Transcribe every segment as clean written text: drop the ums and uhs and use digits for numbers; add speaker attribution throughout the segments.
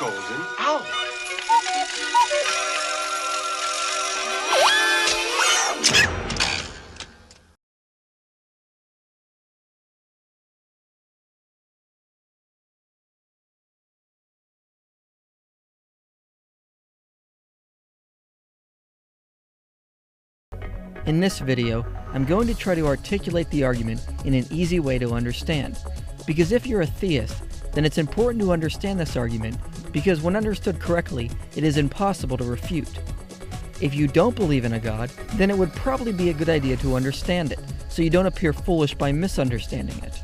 Speaker 1: golden hour.
Speaker 2: In this video, I'm going to try to articulate the argument in an easy way to understand. Because if you're a theist, then it's important to understand this argument because when understood correctly, it is impossible to refute. If you don't believe in a god, then it would probably be a good idea to understand it, so you don't appear foolish by misunderstanding it.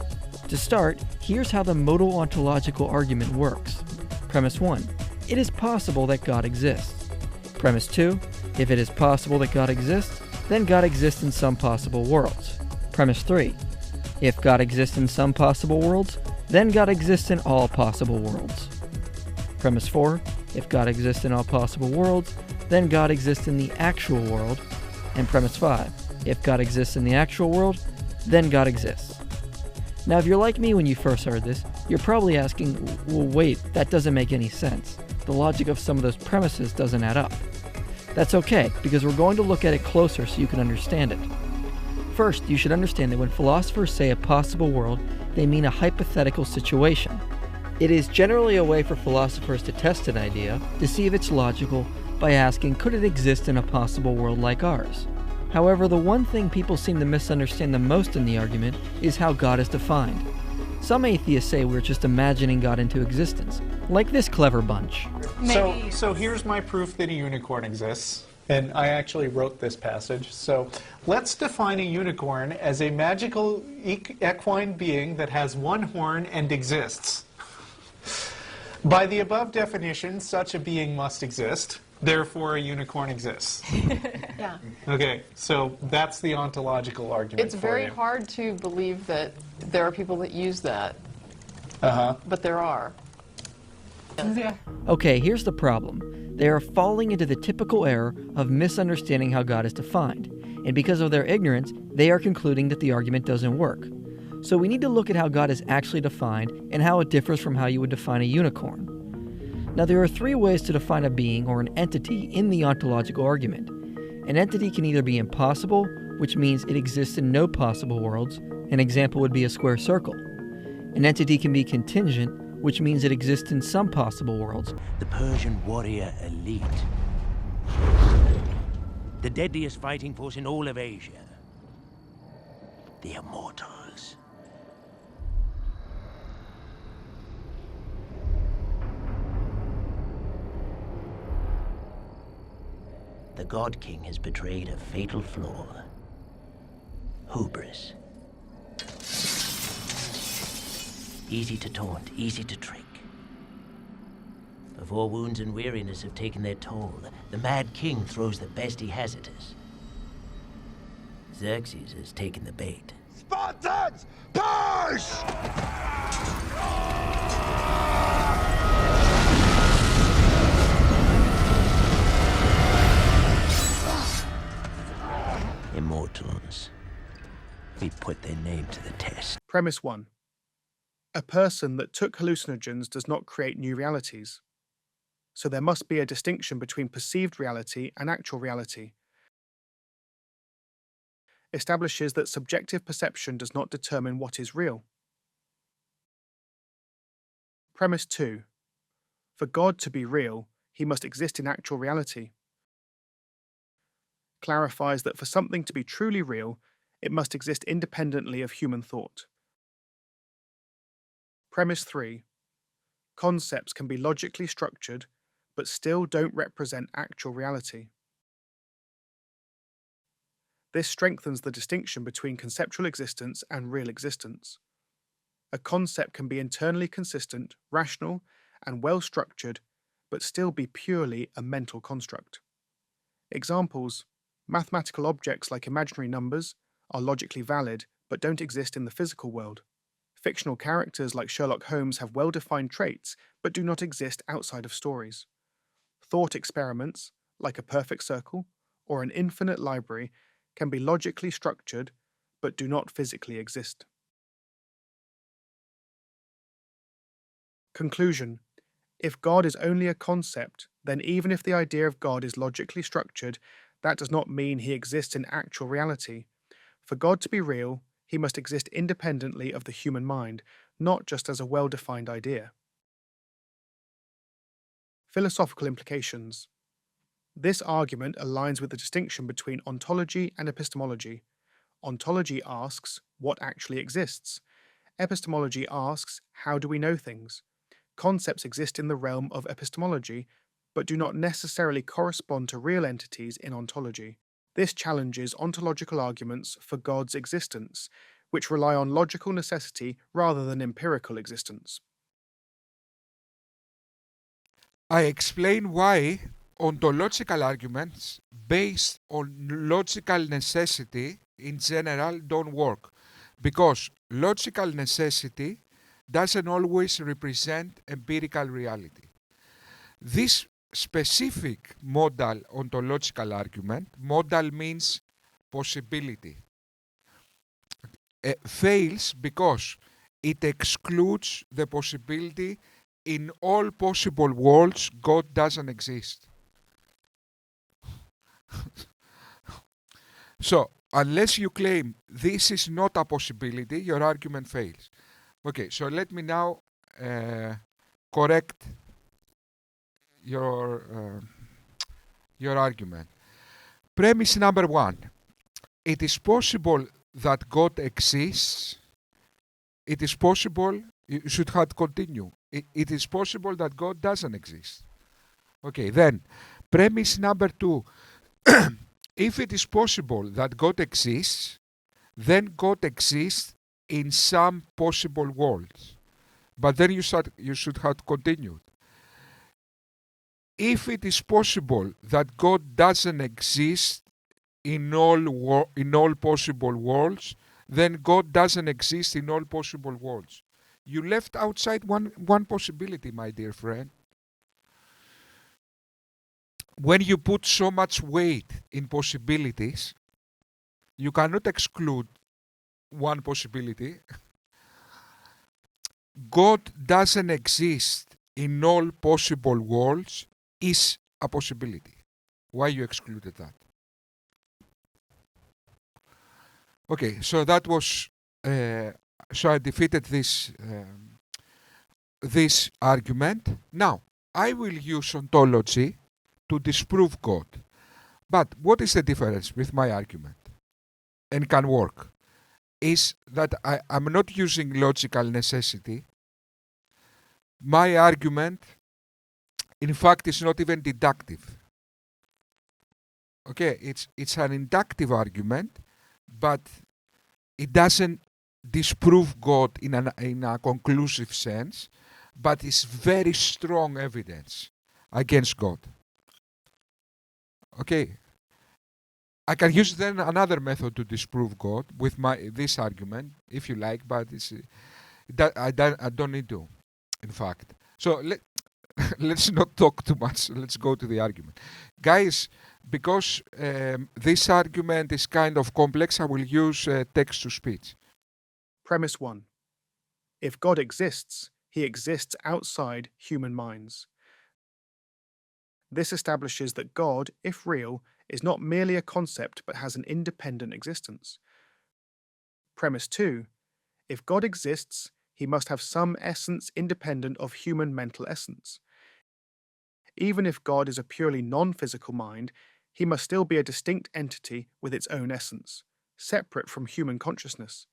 Speaker 2: To start, here's how the modal ontological argument works. Premise 1. It is possible that God exists. Premise 2. If it is possible that God exists, then God exists in some possible worlds. Premise 3. If God exists in some possible worlds, then God exists in all possible worlds. Premise 4. If God exists in all possible worlds, then God exists in the actual world. And premise 5. If God exists in the actual world, then God exists. Now, if you're like me when you first heard this, you're probably asking, well, wait, that doesn't make any sense. The logic of some of those premises doesn't add up. That's okay, because we're going to look at it closer so you can understand it. First, you should understand that when philosophers say a possible world, they mean a hypothetical situation. It is generally a way for philosophers to test an idea to see if it's logical by asking, could it exist in a possible world like ours? However, the one thing people seem to misunderstand the most in the argument is how God is defined. Some atheists say we're just imagining God into existence, like this clever bunch.
Speaker 3: So here's my proof that a unicorn exists, and I actually wrote this passage. So let's define a unicorn as a magical equine being that has one horn and exists. By the above definition, such a being must exist. Therefore, a unicorn exists.
Speaker 4: Yeah.
Speaker 3: Okay, so that's the ontological argument.
Speaker 4: It's very hard to believe that there are people that use that, but there are.
Speaker 2: Okay, here's the problem. They are falling into the typical error of misunderstanding how God is defined, and because of their ignorance, they are concluding that the argument doesn't work. So we need to look at how God is actually defined and how it differs from how you would define a unicorn. Now, there are three ways to define a being or an entity in the ontological argument. An entity can either be impossible, which means it exists in no possible worlds. An example would be a square circle. An entity can be contingent, which means it exists in some possible worlds.
Speaker 5: The Persian warrior elite. The deadliest fighting force in all of Asia. The Immortals. The God King has betrayed a fatal flaw. Hubris. Easy to taunt, easy to trick. Before wounds and weariness have taken their toll, the Mad King throws the best he has at us. Xerxes has taken the bait.
Speaker 1: Spartans, push!
Speaker 5: Immortals. We put their name to the test.
Speaker 6: Premise 1. A person that took hallucinogens does not create new realities. So there must be a distinction between perceived reality and actual reality. Establishes that subjective perception does not determine what is real. Premise 2. For God to be real, he must exist in actual reality. Clarifies that for something to be truly real, it must exist independently of human thought. Premise 3. Concepts can be logically structured, but still don't represent actual reality. This strengthens the distinction between conceptual existence and real existence. A concept can be internally consistent, rational, and well-structured, but still be purely a mental construct. Examples: mathematical objects like imaginary numbers are logically valid, but don't exist in the physical world. Fictional characters like Sherlock Holmes have well-defined traits, but do not exist outside of stories. Thought experiments, like a perfect circle or an infinite library, can be logically structured, but do not physically exist. Conclusion: If God is only a concept, then even if the idea of God is logically structured, that does not mean he exists in actual reality. For God to be real, he must exist independently of the human mind, not just as a well-defined idea. Philosophical implications. This argument aligns with the distinction between ontology and epistemology. Ontology asks, what actually exists? Epistemology asks, how do we know things? Concepts exist in the realm of epistemology, but do not necessarily correspond to real entities in ontology. This challenges ontological arguments for God's existence, which rely on logical necessity rather than empirical existence.
Speaker 7: I explain why ontological arguments based on logical necessity in general don't work, because logical necessity doesn't always represent empirical reality. This specific modal ontological argument, modal means possibility, fails because it excludes the possibility in all possible worlds God doesn't exist. So, unless you claim this is not a possibility, your argument fails. Okay, so let me now correct your argument. Premise number one: it is possible that God exists. It is possible. You should have continue. It is possible that God doesn't exist. Okay, then premise number two: if it is possible that God exists, then God exists in some possible worlds. But then you should have continued. If it is possible that God doesn't exist in all possible worlds, then God doesn't exist in all possible worlds. You left outside one possibility, my dear friend. When you put so much weight in possibilities, you cannot exclude one possibility. God doesn't exist in all possible worlds is a possibility. Why you excluded that? Okay, so that was so I defeated this argument. Now I will use ontology to disprove God. But what is the difference with my argument? And can work is that I'm not using logical necessity. My argument, in fact, is not even deductive. Okay, it's an inductive argument, but it doesn't disprove God in a conclusive sense, but it's very strong evidence against God. Okay, I can use then another method to disprove God with this argument, if you like, but I don't need to, in fact. So let's not talk too much. Let's go to the argument. Guys, because this argument is kind of complex, I will use text-to-speech.
Speaker 6: Premise 1. If God exists, he exists outside human minds. This establishes that God, if real, is not merely a concept but has an independent existence. Premise 2. If God exists, he must have some essence independent of human mental essence. Even if God is a purely non-physical mind, he must still be a distinct entity with its own essence, separate from human consciousness.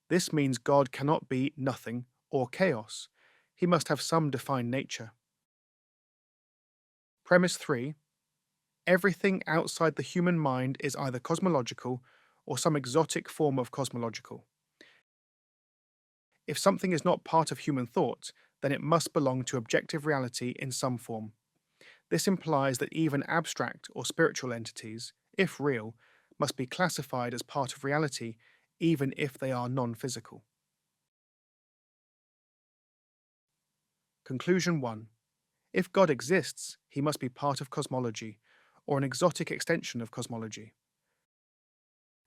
Speaker 6: This means God cannot be nothing or chaos. He must have some defined nature. Premise 3. Everything outside the human mind is either cosmological or some exotic form of cosmological. If something is not part of human thought, then it must belong to objective reality in some form. This implies that even abstract or spiritual entities, if real, must be classified as part of reality, even if they are non-physical. Conclusion 1. If God exists, he must be part of cosmology, or an exotic extension of cosmology.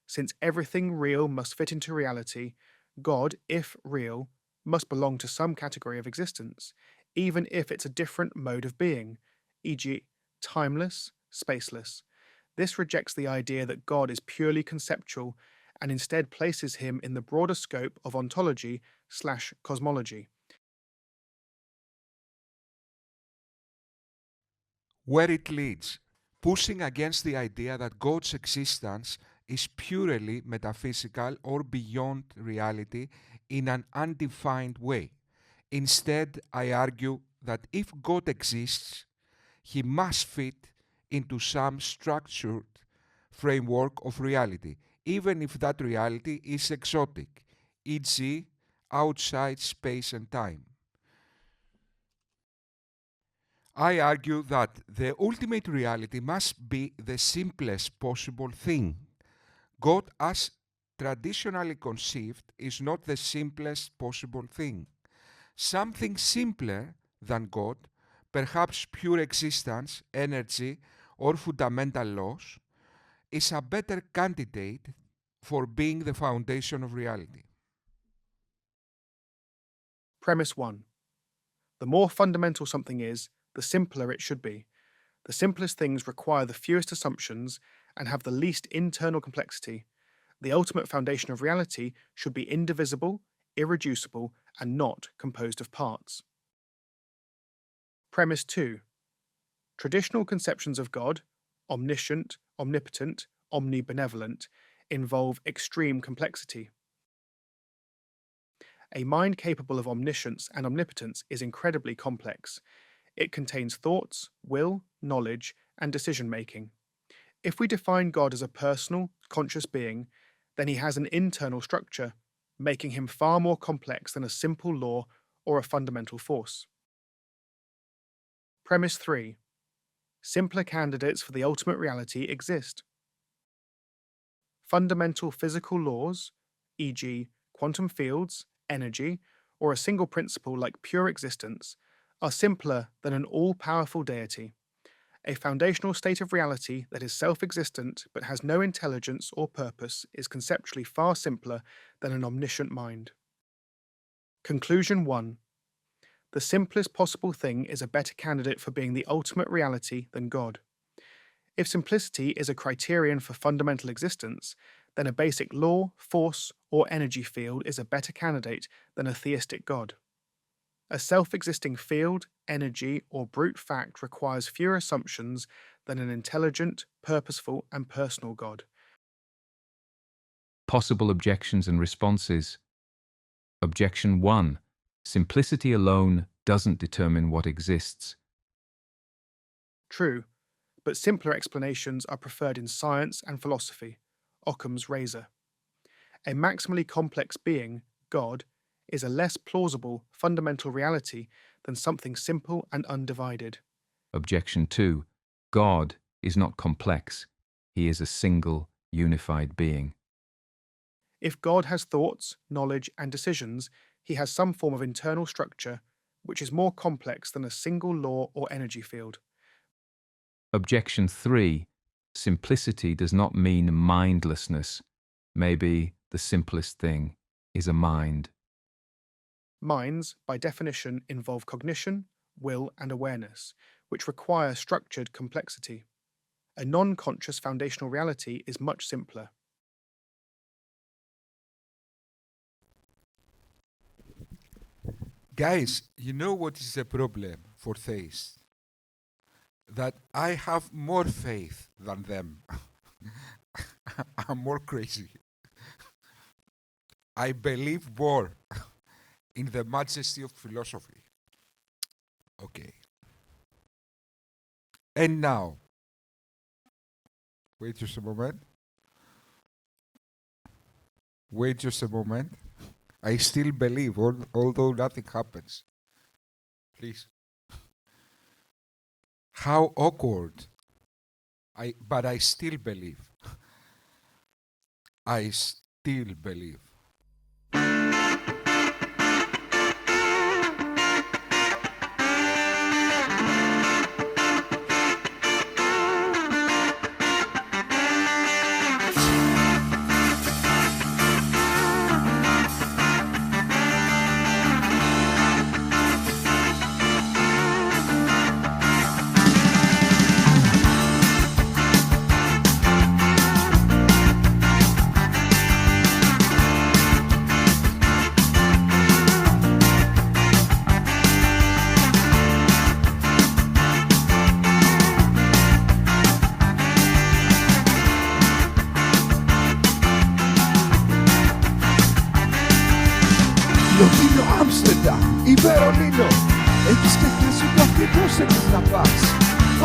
Speaker 6: Since everything real must fit into reality, God, if real, must belong to some category of existence, even if it's a different mode of being, e.g., timeless, spaceless. This rejects the idea that God is purely conceptual and instead places him in the broader scope of ontology/cosmology.
Speaker 7: Where it leads, pushing against the idea that God's existence is purely metaphysical or beyond reality in an undefined way. Instead, I argue that if God exists, he must fit into some structured framework of reality, even if that reality is exotic, e.g., outside space and time. I argue that the ultimate reality must be the simplest possible thing. God, as traditionally conceived, is not the simplest possible thing. Something simpler than God, perhaps pure existence, energy, or fundamental laws, is a better candidate for being the foundation of reality.
Speaker 6: Premise 1. The more fundamental something is, the simpler it should be. The simplest things require the fewest assumptions and have the least internal complexity. The ultimate foundation of reality should be indivisible, irreducible, and not composed of parts. Premise 2. Traditional conceptions of God, omniscient, omnipotent, omnibenevolent, involve extreme complexity. A mind capable of omniscience and omnipotence is incredibly complex. It contains thoughts, will, knowledge, and decision-making. If we define God as a personal, conscious being, then he has an internal structure, making him far more complex than a simple law or a fundamental force. Premise 3. Simpler candidates for the ultimate reality exist. Fundamental physical laws, e.g., quantum fields, energy, or a single principle like pure existence, are simpler than an all-powerful deity. A foundational state of reality that is self-existent but has no intelligence or purpose is conceptually far simpler than an omniscient mind. Conclusion 1. The simplest possible thing is a better candidate for being the ultimate reality than God. If simplicity is a criterion for fundamental existence, then a basic law, force, or energy field is a better candidate than a theistic God. A self-existing field, energy, or brute fact requires fewer assumptions than an intelligent, purposeful, and personal God.
Speaker 8: Possible objections and responses. Objection 1. Simplicity alone doesn't determine what exists.
Speaker 6: True, but simpler explanations are preferred in science and philosophy. Occam's razor. A maximally complex being, God, is a less plausible fundamental reality than something simple and undivided.
Speaker 8: Objection 2. God is not complex. He is a single, unified being.
Speaker 6: If God has thoughts, knowledge, and decisions, he has some form of internal structure which is more complex than a single law or energy field.
Speaker 8: Objection 3. Simplicity does not mean mindlessness. Maybe the simplest thing is a mind.
Speaker 6: Minds, by definition, involve cognition, will, and awareness, which require structured complexity. A non-conscious foundational reality is much simpler.
Speaker 7: Guys, you know what is the problem for theists? That I have more faith than them. I'm more crazy. I believe more in the majesty of philosophy. Okay. And now, wait just a moment. Wait just a moment. I still believe, although nothing happens. Please. How awkward. But I still believe. I still believe. Άμστερνταμ ή Βερολίνο, έχεις ξεχάσει που ακριβώς έχεις να πας.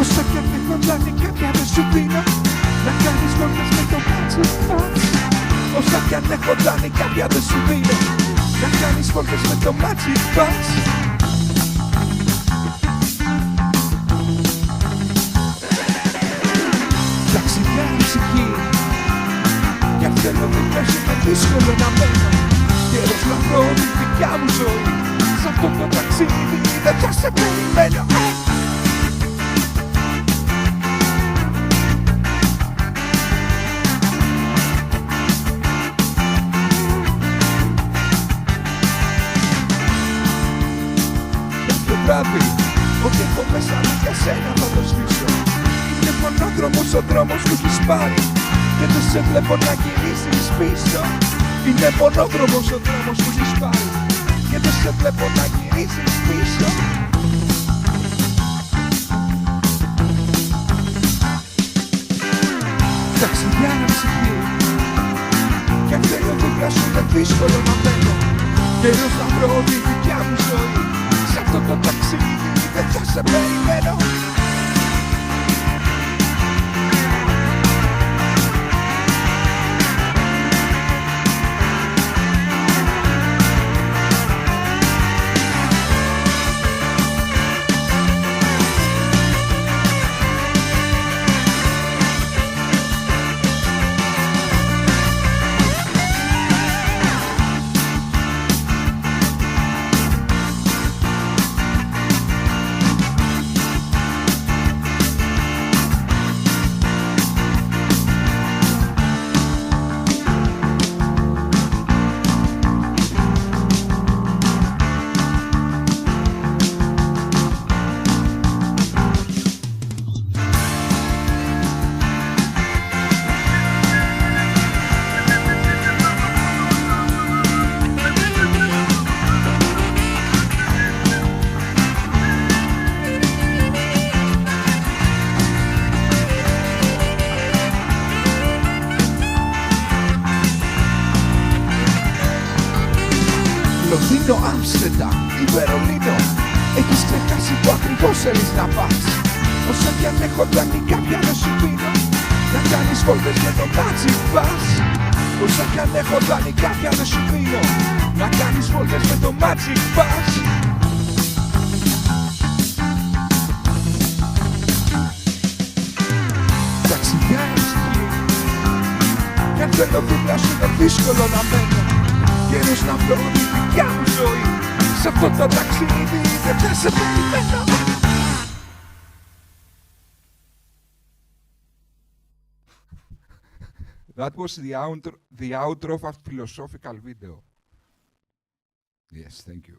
Speaker 7: Όσα κι αν έχω κάνει κάποια δεν σου δίνω, να κάνεις βόλτες με το Magic Bus. Όσα κι αν έχω κάνει κάποια δεν σου δίνω, να κάνεις βόλτες με το Magic Bus. Ταξιδιά ψυχή, κι αν θέλω δίπλα σου είναι δύσκολο να μένω. Καιρός να βρω τη δικιά μου ζωή, σ' αυτό το ταξίδι δεν θα σε περιμένω. Κάθε βράδυ, ό,τι έχω μέσα μου για σένα θα το σβήσω. Είναι μονόδρομος ο δρόμος που έχεις πάρει και δεν σε βλέπω να γυρίσεις πίσω. Είναι μονόδρομος ο δρόμος που έχεις πάρει και δεν σε βλέπω να γυρίσεις πίσω. Ταξιδιά ψυχή, κι αν θέλω δίπλα σου είναι δύσκολο να μένω. Καιρός να βρω τη δικιά μου ζωή, σ' αυτό το ταξίδι δεν θα σε περιμένω. Λονδίνο, Άμστερνταμ ή Βερολίνο, έχεις ξεχάσει που ακριβώς θέλεις να πας. Όσα κι αν έχω κάνει κάποια δεν σου δίνω, να κάνεις βόλτες με το Magic Bus. Όσα κι αν έχω κάνει κάποια δεν σου δίνω, να κάνεις βόλτες με το Magic Bus. Ταξιδιά ψυχή, κι αν θέλω δίπλα σου είναι δύσκολο να μένω. Καιρός να βρω τη δικιά μου ζωή, σ' αυτό το ταξίδι δεν θα σε περιμένω. That was the outro of a philosophical video. Yes, thank you.